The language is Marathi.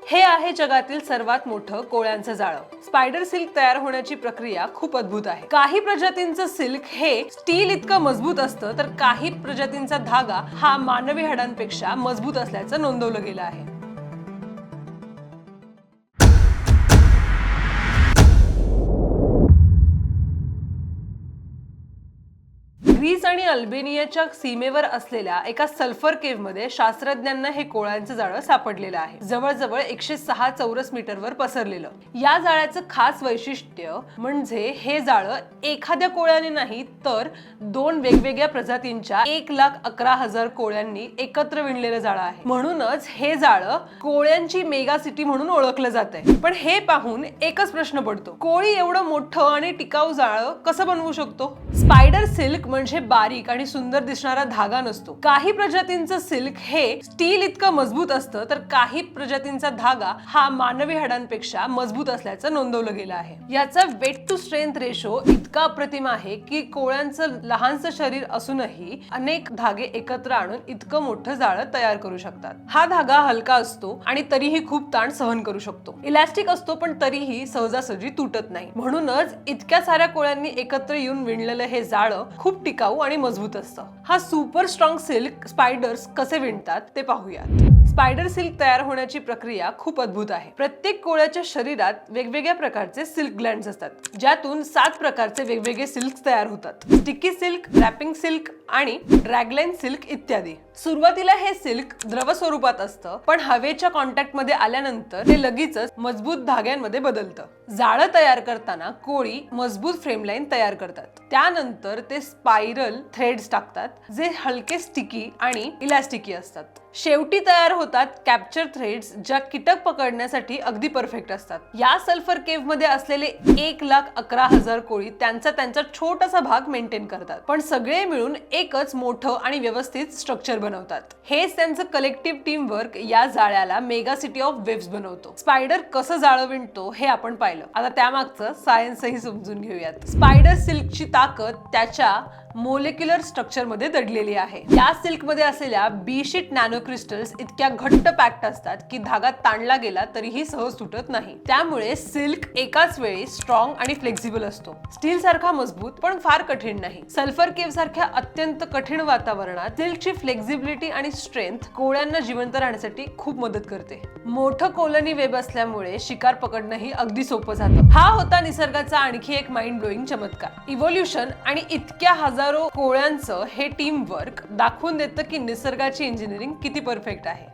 हे आहे जगातील सर्वात मोठं कोळ्यांचं जाळं। स्पायडर सिल्क तयार होण्याची प्रक्रिया खूप अद्भुत आहे। काही प्रजातींचं सिल्क हे स्टील इतकं मजबूत असतं, तर काही प्रजातींचा धागा हा मानवी हाडांपेक्षा मजबूत असल्याचं नोंदवलं गेलं आहे। ग्रीस आणि अल्बेनियाच्या सीमेवर असलेल्या एका सल्फर केव्ह मध्ये शास्त्रज्ञांना हे कोळ्यांचं जाळं सापडलेलं आहे। जवळजवळ 106 चौरस मीटरवर पसरलेलं। या जाळ्याचं खास वैशिष्ट्य म्हणजे हे जाळं एखाद्या कोळ्याने नाही, तर 2 वेगवेगळ्या प्रजातींच्या 1,11,000 कोळ्यांनी एकत्र विणलेलं जाळं आहे। म्हणूनच हे जाळं कोळ्यांची मेगा सिटी म्हणून ओळखलं जातंय। पण हे पाहून एकच प्रश्न पडतो, कोळी एवढं मोठं आणि टिकाऊ जाळं कसं बनवू शकतो? स्पायडर सिल्क म्हणजे बारीक आणि सुंदर दिसणारा धागा नसतो। काही प्रजातींचं सिल्क हे स्टील इतकं मजबूत असतं, तर काही प्रजातींचा धागा हा मानवी हाडांपेक्षा मजबूत असल्याचं नोंदवलं गेलं आहे। याचा वेट टू स्ट्रेंथ रेशो इतका अप्रतिम आहे की कोळ्यांचं लहानसं शरीर असूनही अनेक धागे एकत्र आणून इतकं मोठं जाळं तयार करू शकतात। हा धागा हलका असतो आणि तरीही खूप ताण सहन करू शकतो। इलास्टिक असतो, पण तरीही सहजासहजी तुटत नाही। म्हणूनच इतक्या साऱ्या कोळ्यांनी एकत्र येऊन विणलेलं हे जाळं खूप टिकाऊ आणि मजबूत असतं। हा सुपर स्ट्रॉंग सिल्क स्पायडर्स कसे विणतात ते पाहूयात। स्पायडर सिल्क तयार होण्याची प्रक्रिया खूप अद्भुत आहे। प्रत्येक कोळ्याच्या शरीरात वेगवेगळ्या प्रकारचे सिल्क ग्लँड्स असतात, ज्यातून 7 प्रकारचे वेगवेगळे सिल्क तयार होतात। स्टिकी सिल्क, रॅपिंग सिल्क आणि ड्रॅगलाइन सिल्क इत्यादी। सुरुवातीला हे सिल्क द्रव स्वरूपात असतं, पण हवेच्या कॉन्टॅक्ट मध्ये आल्यानंतर ते लगेचच मजबूत धाग्यांमध्ये बदलतं। जाळं तयार करताना कोळी मजबूत फ्रेमलाईन तयार करतात। त्यानंतर ते स्पायरल थ्रेड्स टाकतात, जे हलके स्टिकी आणि इलास्टिकी असतात। शेवटी तयार होतात कॅप्चर थ्रेड्स, ज्या कीटक पकडण्यासाठी अगदी परफेक्ट असतात। या सल्फर केव्ह मध्ये असलेले 1,11,000 कोळी त्यांचा छोटासा भाग मेंटेन करतात, पण सगळे मिळून एकच मोठं आणि व्यवस्थित स्ट्रक्चर बनवतात। हेच त्यांचं कलेक्टिव्ह टीम वर्क या जाळ्याला मेगा सिटी ऑफ वेव्स बनवतो। स्पायडर कसं जाळं विणतो हे आपण पाहिलं, आता त्यामागचं सायन्सही समजून घेऊयात। स्पायडर सिल्कची ताकद त्याच्या मोलेक्युलर स्ट्रक्चर मध्ये दडलेली आहे। या सिल्क मध्ये असलेल्या बी शीट नॅनो क्रिस्टल्स इतक्या घट्ट पॅक्ड असतात की धागा ताणला गेला तरीही सहज तुटत नाही। त्यामुळे सिल्क एकाच वेळी स्ट्रॉंग आणि फ्लेक्झिबल असतो। स्टील सारखा मजबूत पण फार कठीण नाही। सल्फर केव्ह सारख्या अत्यंत कठीण वातावरणात सिल्कची फ्लेक्झिबिलिटी आणि स्ट्रेंथ कोळ्यांना जिवंत राहण्यासाठी खूप मदत करते। मोठं कॉलनी वेब असल्यामुळे शिकार पकडणंही अगदी सोपं जातं। हा होता निसर्गाचा आणखी एक माइंड ब्लोईंग चमत्कार। इव्होल्यूशन आणि इतक्या हजारो कोळ्यांचं हे टीम वर्क दाखवून देतं की निसर्गाची इंजिनिअरिंग किती परफेक्ट आहे।